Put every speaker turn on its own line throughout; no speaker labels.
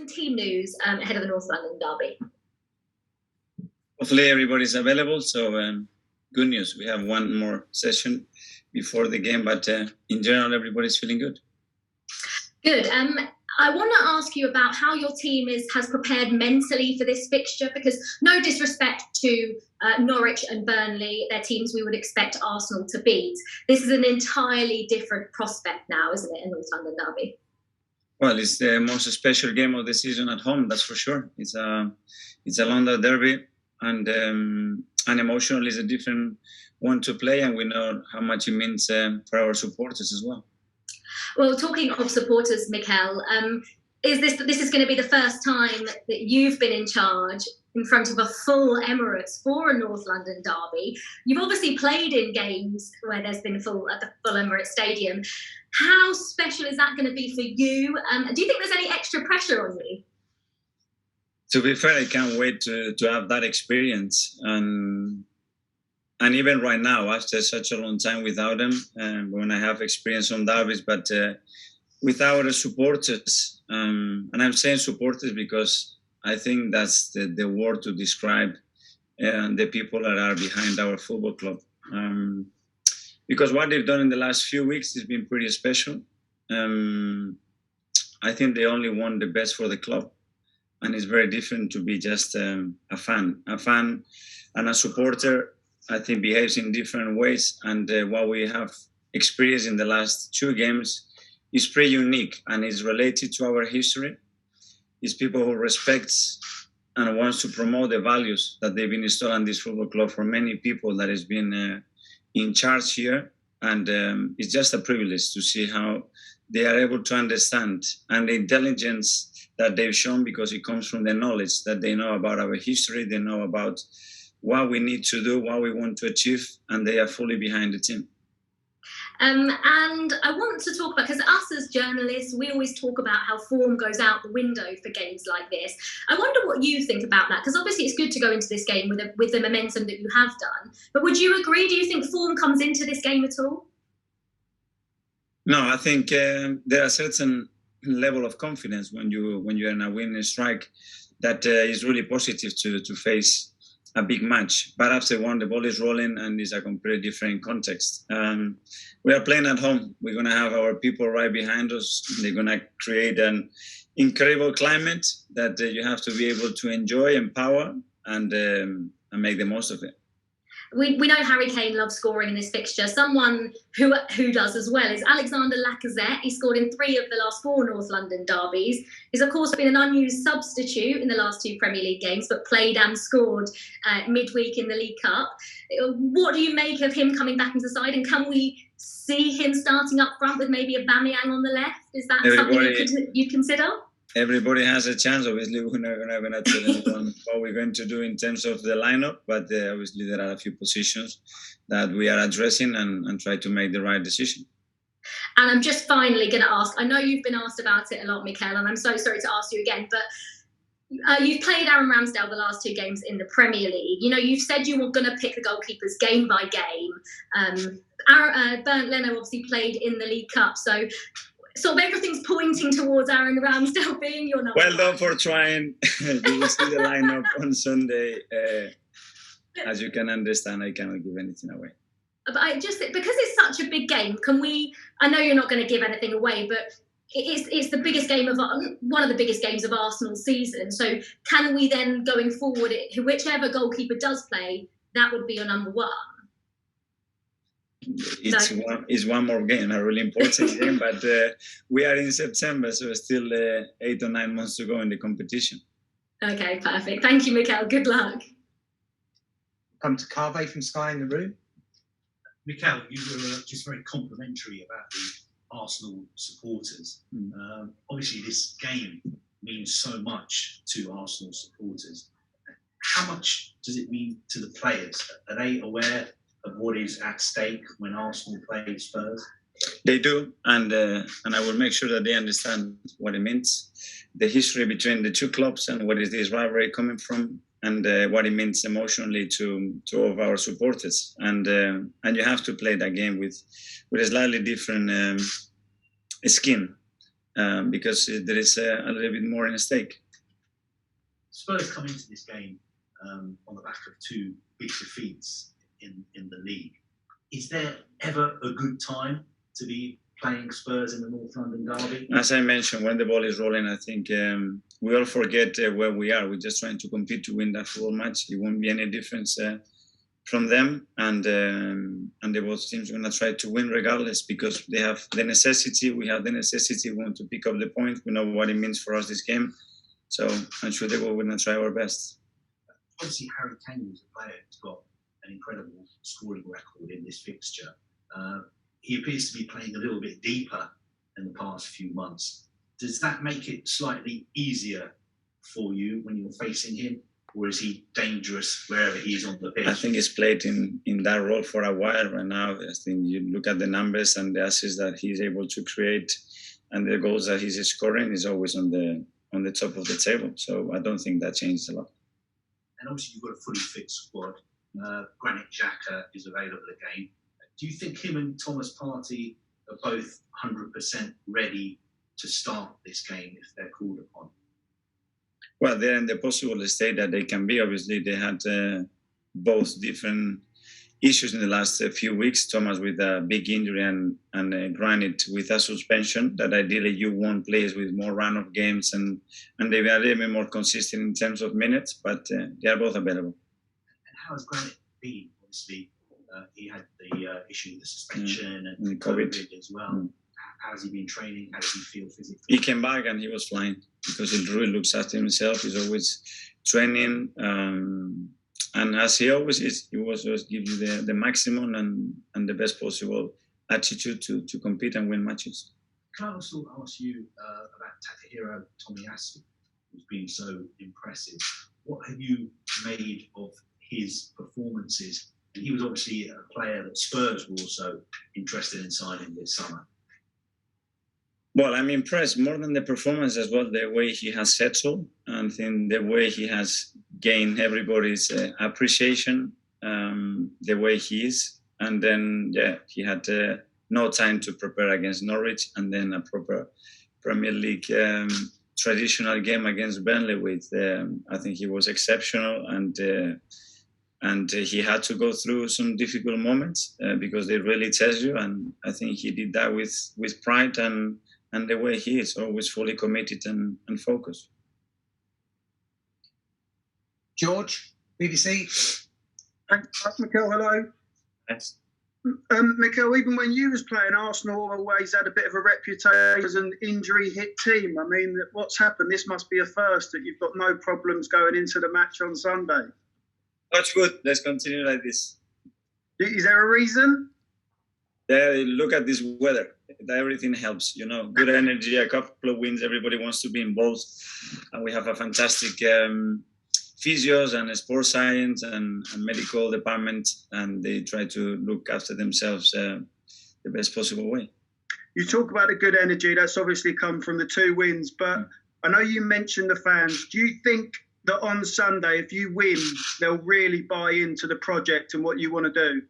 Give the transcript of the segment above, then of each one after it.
some team news ahead of the North London derby?
Hopefully everybody's available. So good news. We have one more session before the game, but in general, everybody's feeling good.
Good. I want to ask you about how your team has prepared mentally for this fixture, because no disrespect to Norwich and Burnley, they're teams we would expect Arsenal to beat. This is an entirely different prospect now, isn't it, in North London derby?
Well, it's the most special game of the season at home, that's for sure. It's a London derby, and emotionally it's a different one to play, and we know how much it means for our supporters as well.
Well, talking of supporters, Mikel, this is going to be the first time that you've been in charge in front of a full Emirates for a North London derby. You've obviously played in games where there's been full at the full Emirates Stadium. How special is that going to be for you? Do you think there's any extra pressure on you?
To be fair, I can't wait to have that experience. And even right now, after such a long time without them, when I have experience on derbies, but without the supporters, and I'm saying supporters because I think that's the word to describe the people that are behind our football club. Because what they've done in the last few weeks has been pretty special. I think they only want the best for the club. And it's very different to be just a fan. A fan and a supporter, I think, behaves in different ways. And what we have experienced in the last two games is pretty unique and is related to our history. It's people who respects and wants to promote the values that they've been installed in this football club for many people that has been in charge here. And it's just a privilege to see how they are able to understand, and the intelligence that they've shown, because it comes from the knowledge that they know about our history, they know about what we need to do, what we want to achieve, and they are fully behind the team.
And I want to talk about, because us as journalists, we always talk about how form goes out the window for games like this. I wonder what you think about that, because obviously it's good to go into this game with the momentum that you have done. But would you agree? Do you think form comes into this game at all?
No, I think there are certain level of confidence when you're in a winning strike that is really positive to face a big match. But after one, the ball is rolling and it's a completely different context. We are playing at home. We're going to have our people right behind us. They're going to create an incredible climate that you have to be able to enjoy, empower, and make the most of it.
We know Harry Kane loves scoring in this fixture. Someone who does as well is Alexander Lacazette. He scored in 3 of the last 4 North London derbies. He's, of course, been an unused substitute in the last 2 Premier League games, but played and scored midweek in the League Cup. What do you make of him coming back into the side? And can we see him starting up front with maybe a Aubameyang on the left? Is that something you'd consider?
Everybody has a chance. Obviously, we're not going to tell anyone what we're going to do in terms of the lineup, but obviously there are a few positions that we are addressing and try to make the right decision.
And I'm just finally going to ask, I know you've been asked about it a lot, Mikel, and I'm so sorry to ask you again, but you've played Aaron Ramsdale the last 2 games in the Premier League. You know, you've said you were going to pick the goalkeepers game by game. Bernd Leno obviously played in the League Cup, so sort of everything's pointing towards Aaron Ramsdale being your number.
Well done for trying. You will see the lineup on Sunday. As you can understand, I cannot give anything away.
But I just, because it's such a big game, can we? I know you're not going to give anything away, but it's the biggest game of one of the biggest games of Arsenal's season. So can we then, going forward, whichever goalkeeper does play, that would be your number 1?
It's one more game, a really important game, but we are in September, so still 8 or 9 months to go in the competition.
Okay, perfect. Thank you, Mikel. Good luck.
Come to Carvey from Sky in the room.
Mikel, you were just very complimentary about the Arsenal supporters. Obviously, this game means so much to Arsenal supporters. How much does it mean to the players? Are they aware of what is at stake when Arsenal play Spurs?
They do, and I will make sure that they understand what it means, the history between the 2 clubs, and what is this rivalry coming from, and what it means emotionally to all of our supporters. And you have to play that game with a slightly different skin, because there is a little bit more in stake.
Spurs come into this game on the back of two big defeats in the league. Is there ever a good time to be playing Spurs in the North London derby?
As I mentioned, when the ball is rolling, I think we all forget where we are. We're just trying to compete to win that football match. It won't be any difference from them, and the both teams are going to try to win regardless, because they have the necessity. We have the necessity. We want to pick up the point. We know what it means for us this game, so I'm sure they will going to try our best.
Obviously, Harry Kane is a player who's got an incredible scoring record in this fixture. He appears to be playing a little bit deeper in the past few months. Does that make it slightly easier for you when you're facing him, or is he dangerous wherever he is on the pitch?
I think he's played in that role for a while right now. I think you look at the numbers and the assists that he's able to create, and the goals that he's scoring is always on the top of the table. So I don't think that changed a lot.
And obviously, you've got a fully fit squad. Granit Xhaka is available again. Do you think him and Thomas Partey are both 100% ready to start this game if they're called upon?
Well, they're in the possible state that they can be. Obviously, they had both different issues in the last few weeks. Thomas with a big injury and Granit with a suspension. That ideally you want players with more run of games and they are a little bit more consistent in terms of minutes, but they are both available.
And how has Granit been? Obviously, he had the issue with the suspension and
COVID
as well. How has he been training? How does he feel physically?
He came back and he was flying because he really looks after himself. He's always training. And as he always is, he always gives you the maximum and the best possible attitude to compete and win matches.
Can I also ask you about Takahiro Tomiyasu, who's been so impressive? What have you made of his performances? And he was obviously a player that Spurs were also interested in signing this summer.
Well, I'm impressed more than the performance as well, the way he has settled and then the way he has gained everybody's appreciation, the way he is. And then, he had no time to prepare against Norwich and then a proper Premier League traditional game against Burnley with, I think he was exceptional and he had to go through some difficult moments because they really test you. And I think he did that with pride and the way he is, always fully committed and focused.
George, BBC.
Thanks, Mikel. Hello.
Yes.
Mikel, even when you was playing, Arsenal always had a bit of a reputation as an injury-hit team. I mean, what's happened? This must be a first, that you've got no problems going into the match on Sunday.
That's good. Let's continue like this.
Is there a reason?
Look at this weather. Everything helps, good energy, a couple of wins, everybody wants to be involved. And we have a fantastic physios and sports science and medical department, and they try to look after themselves the best possible way.
You talk about a good energy, that's obviously come from the 2 wins, but I know you mentioned the fans. Do you think that on Sunday, if you win, they'll really buy into the project and what you want to do?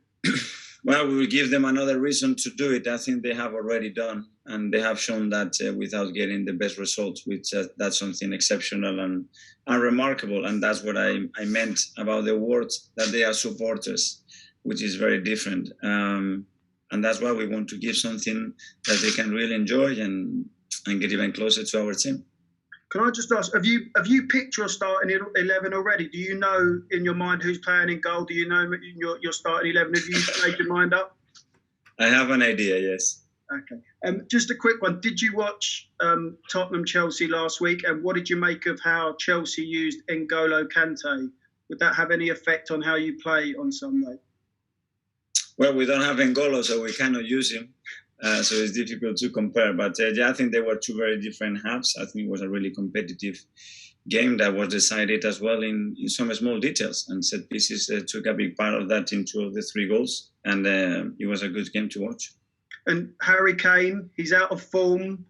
Well, we will give them another reason to do it. I think they have already done, and they have shown that without getting the best results, which that's something exceptional and remarkable. And that's what I meant about the words that they are supporters, which is very different. And that's why we want to give something that they can really enjoy and get even closer to our team.
Can I just ask, have you picked your starting 11 already? Do you know in your mind who's playing in goal? Do you know your starting 11? Have you made your mind up?
I have an idea, yes.
Okay. Just a quick one. Did you watch Tottenham-Chelsea last week? And what did you make of how Chelsea used N'Golo Kante? Would that have any effect on how you play on Sunday?
Well, we don't have N'Golo, so we cannot use him. So it's difficult to compare. But I think they were 2 very different halves. I think it was a really competitive game that was decided as well in some small details. And set pieces took a big part of that in 2 of the 3 goals. And it was a good game to watch.
And Harry Kane, he's out of form.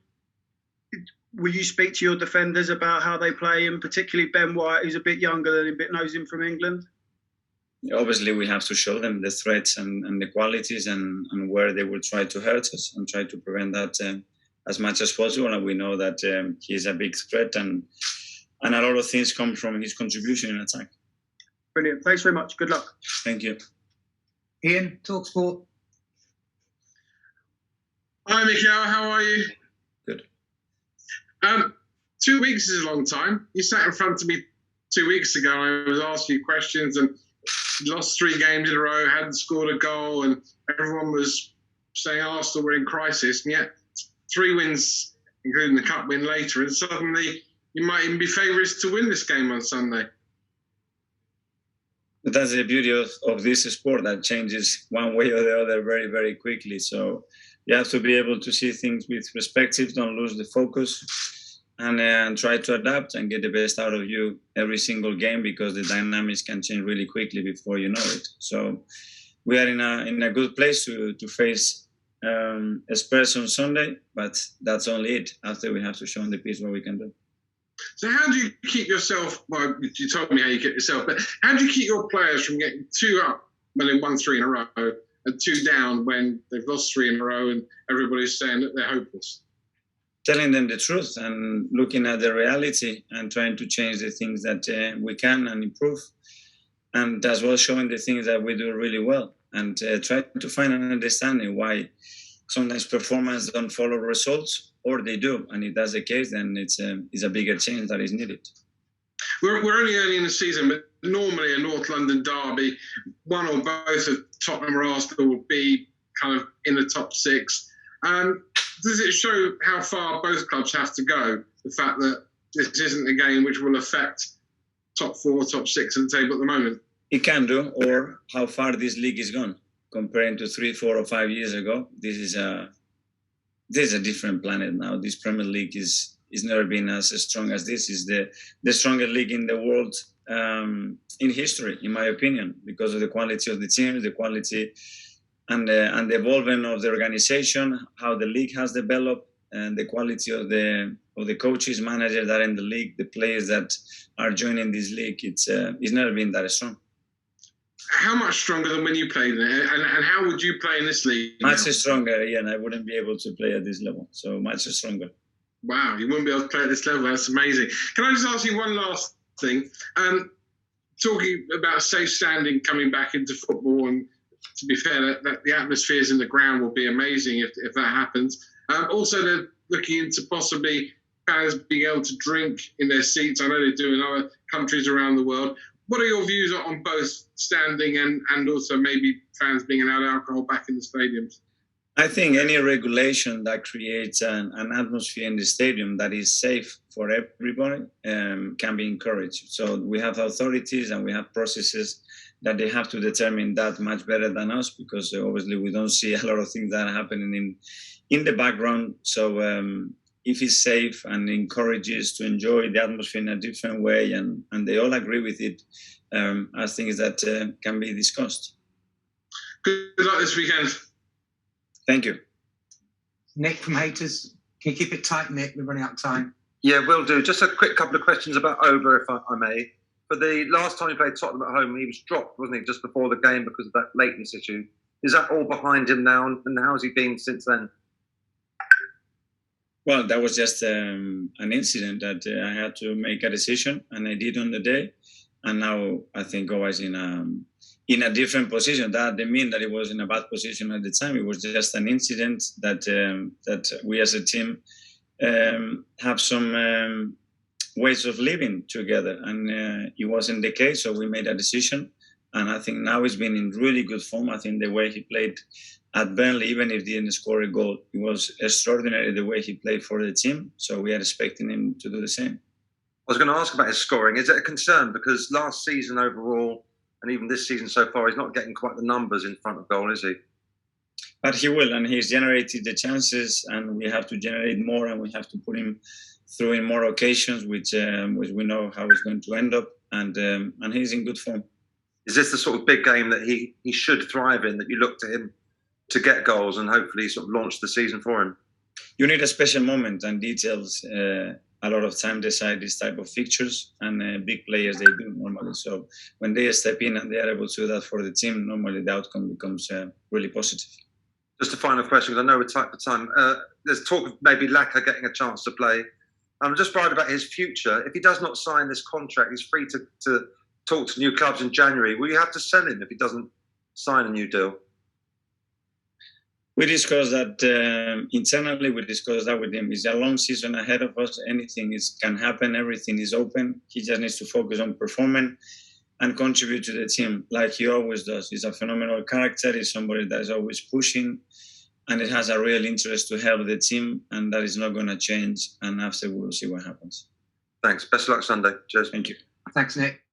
Will you speak to your defenders about how they play him, particularly Ben White, who's a bit younger than him, but knows him from England?
Obviously, we have to show them the threats and the qualities and where they will try to hurt us and try to prevent that as much as possible. And we know that he's a big threat, and a lot of things come from his contribution in attack.
Brilliant. Thanks very much. Good luck.
Thank you.
Ian, TalkSport.
Hi, Mikel. How are you?
Good.
2 weeks is a long time. You sat in front of me 2 weeks ago. I was asking you questions, and you lost 3 games in a row, hadn't scored a goal, and everyone was saying Arsenal were in crisis. And yet, 3 wins, including the cup win later, and suddenly you might even be favourites to win this game on Sunday.
But that's the beauty of this sport, that changes one way or the other very, very quickly. So you have to be able to see things with perspective, don't lose the focus, and try to adapt and get the best out of you every single game, because the dynamics can change really quickly before you know it. So we are in a good place to face Spurs on Sunday, but that's only it. After, we have to show on the pitch what we can do.
So how do you keep yourself, well, you told me how you keep yourself, but how do you keep your players from getting 2 up when they won 3 in a row and 2 down when they've lost 3 in a row and everybody's saying that they're hopeless?
Telling them the truth and looking at the reality and trying to change the things that we can and improve, and as well showing the things that we do really well, and try to find an understanding why sometimes performance don't follow results, or they do. And if that's the case, then it's a bigger change that is needed.
We're only early in the season, but normally a North London derby, one or both of Tottenham or Arsenal will be kind of in the top 6. Does it show how far both clubs have to go, the fact that this isn't a game which will affect top 4, top 6 in the table at the moment?
It can do, or how far this league is gone. Comparing to 3, 4 or 5 years ago, this is a different planet now. This Premier League is never been as strong as this. Is the strongest league in the world in history, in my opinion, because of the quality of the teams, the quality and the evolvement of the organization, how the league has developed, and the quality of the coaches, managers that are in the league, the players that are joining this league. It's never been that strong.
How much stronger than when you played in it? And how would you play in this league?
Much stronger, yeah, and I wouldn't be able to play at this level. So much stronger.
Wow, you wouldn't be able to play at this level. That's amazing. Can I just ask you one last thing? Talking about safe standing coming back into football, and to be fair, that the atmospheres in the ground will be amazing if that happens. Also, they're looking into possibly fans being able to drink in their seats. I know they do in other countries around the world. What are your views on both standing and also maybe fans being allowed alcohol back in the stadiums?
I think any regulation that creates an atmosphere in the stadium that is safe for everybody can be encouraged. So we have authorities and we have processes that they have to determine that much better than us, because obviously we don't see a lot of things that are happening in the background. So if it's safe and encourages to enjoy the atmosphere in a different way, and they all agree with it, I think that can be discussed.
Good luck this weekend.
Thank you.
Nick from Haters. Can you keep it tight, Nick? We're running out of time.
Yeah, will do. Just a quick couple of questions about Oba, if I may. For the last time he played Tottenham at home, he was dropped, wasn't he, just before the game because of that lateness issue. Is that all behind him now, and how's he been since then?
Well, that was just an incident that I had to make a decision, and I did on the day. And now I think I was in a different position. That didn't mean that it was in a bad position at the time. It was just an incident that we as a team have some ways of living together, and it wasn't the case. So we made a decision, and I think now he's been in really good form. I think the way he played at Burnley, even if he didn't score a goal, it was extraordinary the way he played for the team. So we are expecting him to do the same.
I was going to ask about his scoring. Is it a concern? Because last season overall, and even this season so far, he's not getting quite the numbers in front of goal, is he?
But he will, and he's generated the chances, and we have to generate more, and we have to put him through in more occasions, which we know how it's going to end up, and he's in good form.
Is this the sort of big game that he should thrive in, that you look to him to get goals and hopefully sort of launch the season for him?
You need a special moment, and details a lot of time decide this type of fixtures, and big players, they do normally. So when they step in and they are able to do that for the team, normally the outcome becomes really positive.
Just a final question, because I know we're tight for time. There's talk of maybe Laka getting a chance to play. I'm just worried about his future. If he does not sign this contract, he's free to talk to new clubs in January. Will you have to sell him if he doesn't sign a new deal?
We discussed that internally. We discussed that with him. It's a long season ahead of us. Anything can happen. Everything is open. He just needs to focus on performing and contribute to the team like he always does. He's a phenomenal character. He's somebody that is always pushing, and it has a real interest to help the team, and that is not going to change. And after, we'll see what happens.
Thanks. Best of luck Sunday. Cheers.
Thank you.
Thanks, Nick.